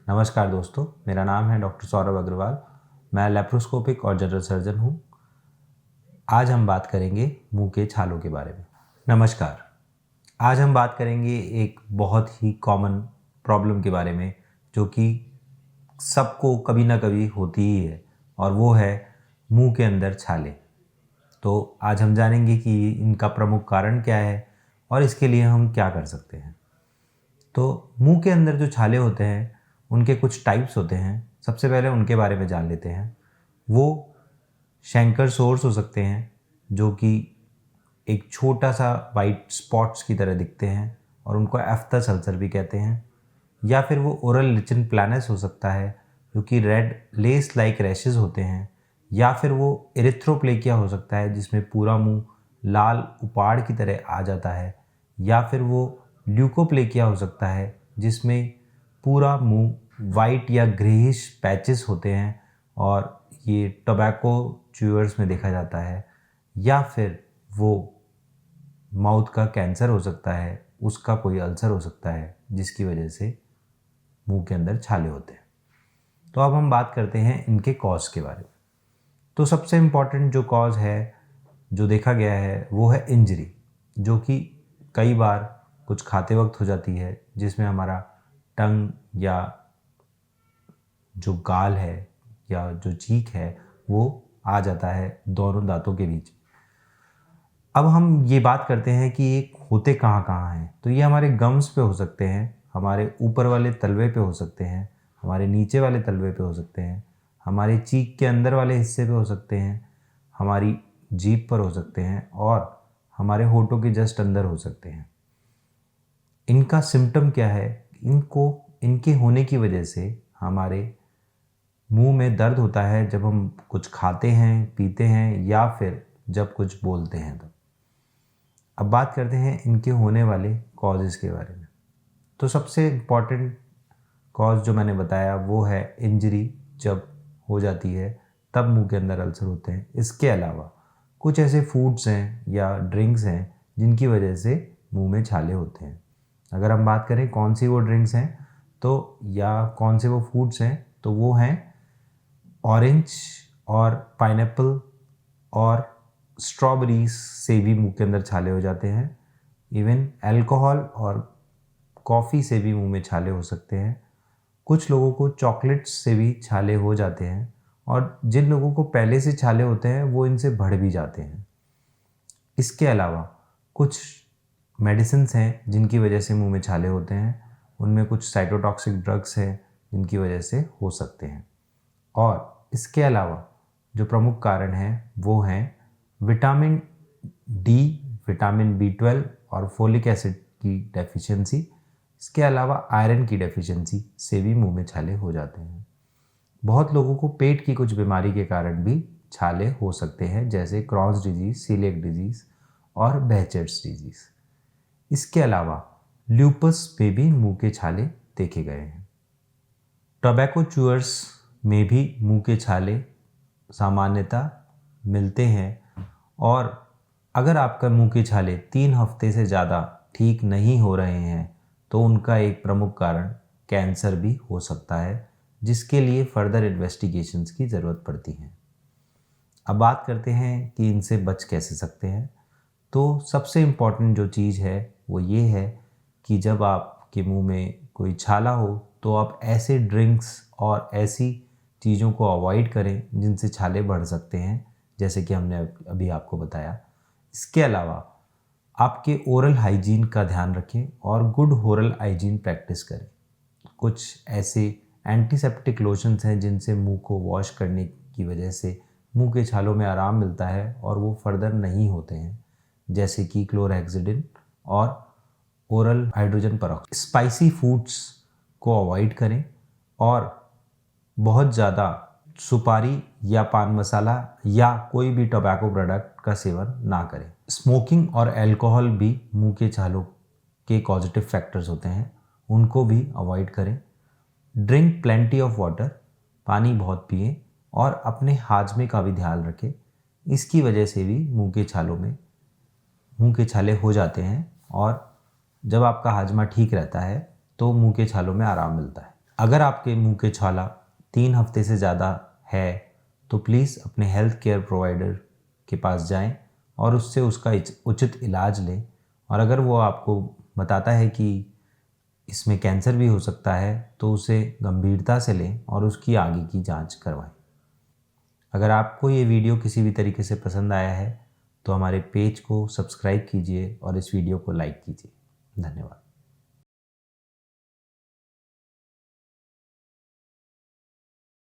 नमस्कार दोस्तों, मेरा नाम है डॉक्टर सौरभ अग्रवाल। मैं लेप्रोस्कोपिक और जनरल सर्जन हूँ। आज हम बात करेंगे मुंह के छालों के बारे में। नमस्कार, आज हम बात करेंगे एक बहुत ही कॉमन प्रॉब्लम के बारे में जो कि सबको कभी ना कभी होती ही है, और वो है मुंह के अंदर छाले। तो आज हम जानेंगे कि इनका प्रमुख कारण क्या है और इसके लिए हम क्या कर सकते हैं। तो मुंह के अंदर जो छाले होते हैं उनके कुछ टाइप्स होते हैं। सबसे पहले उनके बारे में जान लेते हैं। वो शैंकर सोर्स हो सकते हैं जो कि एक छोटा सा वाइट स्पॉट्स की तरह दिखते हैं और उनको एफ्थस अल्सर भी कहते हैं। या फिर वो ओरल लिचन प्लानस हो सकता है जो कि रेड लेस लाइक रैशेस होते हैं। या फिर वो एरिथ्रोप्लेकिया हो सकता है जिसमें पूरा मुंह लाल उपाड़ की तरह आ जाता है। या फिर वो ल्यूकोप्लेकिया हो सकता है जिसमें पूरा मुंह वाइट या ग्रेइश पैचेस होते हैं और ये टोबैको च्यूअर्स में देखा जाता है। या फिर वो माउथ का कैंसर हो सकता है, उसका कोई अल्सर हो सकता है जिसकी वजह से मुंह के अंदर छाले होते हैं। तो अब हम बात करते हैं इनके कॉज के बारे में। तो सबसे इम्पॉर्टेंट जो कॉज है जो देखा गया है वो है इंजरी, जो कि कई बार कुछ खाते वक्त हो जाती है, जिसमें हमारा टंग या जो गाल है या जो चीक है वो आ जाता है दोनों दांतों के बीच। अब हम ये बात करते हैं कि ये होते कहाँ कहाँ हैं। तो ये हमारे गम्स पे हो सकते हैं, हमारे ऊपर वाले तलवे पे हो सकते हैं, हमारे नीचे वाले तलवे पे हो सकते हैं, हमारे चीक के अंदर वाले हिस्से पे हो सकते हैं, हमारी जीभ पर हो सकते हैं और हमारे होठों के जस्ट अंदर हो सकते हैं। इनका सिम्टम क्या है? इनके होने की वजह से हमारे मुंह में दर्द होता है जब हम कुछ खाते हैं, पीते हैं या फिर जब कुछ बोलते हैं। तो अब बात करते हैं इनके होने वाले कॉजेज़ के बारे में। तो सबसे इम्पॉर्टेंट कॉज जो मैंने बताया वो है इंजरी। जब हो जाती है तब मुंह के अंदर अल्सर होते हैं। इसके अलावा कुछ ऐसे फूड्स हैं या ड्रिंक्स हैं जिनकी वजह से मुंह में छाले होते हैं। अगर हम बात करें कौन सी वो ड्रिंक्स हैं तो या कौन से वो फूड्स हैं, तो वो हैं ऑरेंज और पाइनएप्पल और स्ट्रॉबेरीज से भी मुंह के अंदर छाले हो जाते हैं। इवन अल्कोहल और कॉफ़ी से भी मुंह में छाले हो सकते हैं। कुछ लोगों को चॉकलेट्स से भी छाले हो जाते हैं और जिन लोगों को पहले से छाले होते हैं वो इनसे बढ़ भी जाते हैं। इसके अलावा कुछ मेडिसिन्स हैं जिनकी वजह से मुंह में छाले होते हैं। उनमें कुछ साइटोटॉक्सिक ड्रग्स हैं जिनकी वजह से हो सकते हैं। और इसके अलावा जो प्रमुख कारण हैं वो हैं विटामिन डी, विटामिन B12 और फोलिक एसिड की डेफिशिएंसी। इसके अलावा आयरन की डेफिशिएंसी से भी मुंह में छाले हो जाते हैं। बहुत लोगों को पेट की कुछ बीमारी के कारण भी छाले हो सकते हैं, जैसे क्रॉन्स डिजीज़, सीलिएक डिजीज़ और बेहचेट्स डिजीज़। इसके अलावा ल्यूपस पे भी मुंह के छाले देखे गए हैं। टोबैको च्यूअर्स में भी मुंह के छाले सामान्यतः मिलते हैं, और अगर आपका मुंह के छाले 3 हफ्ते से ज़्यादा ठीक नहीं हो रहे हैं तो उनका एक प्रमुख कारण कैंसर भी हो सकता है, जिसके लिए फर्दर इन्वेस्टिगेशंस की ज़रूरत पड़ती है। अब बात करते हैं कि इनसे बच कैसे सकते हैं। तो सबसे इम्पॉर्टेंट जो चीज़ है वो ये है कि जब आपके मुंह में कोई छाला हो तो आप ऐसे ड्रिंक्स और ऐसी चीज़ों को अवॉइड करें जिनसे छाले बढ़ सकते हैं, जैसे कि हमने अभी आपको बताया। इसके अलावा आपके ओरल हाइजीन का ध्यान रखें और गुड ओरल हाइजीन प्रैक्टिस करें। कुछ ऐसे एंटीसेप्टिक लोशंस हैं जिनसे मुंह को वॉश करने की वजह से मुंह के छालों में आराम मिलता है और वो फर्दर नहीं होते हैं, जैसे कि क्लोरहेक्सिडिन और oral hydrogen peroxide. Spicy foods को अवॉइड करें और बहुत ज़्यादा सुपारी या पान मसाला या कोई भी टोबैको प्रोडक्ट का सेवन ना करें। स्मोकिंग और अल्कोहल भी मुंह के छालों के कॉजेटिव फैक्टर्स होते हैं, उनको भी अवॉइड करें। ड्रिंक प्लेंटी ऑफ वाटर, पानी बहुत पिएं और अपने हाजमे का भी ध्यान रखें। इसकी वजह से भी मुंह के छाले हो जाते हैं, और जब आपका हाजमा ठीक रहता है तो मुंह के छालों में आराम मिलता है। अगर आपके मुंह के छाला 3 हफ्ते से ज़्यादा है तो प्लीज़ अपने हेल्थ केयर प्रोवाइडर के पास जाएं और उससे उसका उचित इलाज लें। और अगर वो आपको बताता है कि इसमें कैंसर भी हो सकता है तो उसे गंभीरता से लें और उसकी आगे की जांच करवाएं। अगर आपको ये वीडियो किसी भी तरीके से पसंद आया है तो हमारे पेज को सब्सक्राइब कीजिए और इस वीडियो को लाइक कीजिए। धन्यवाद।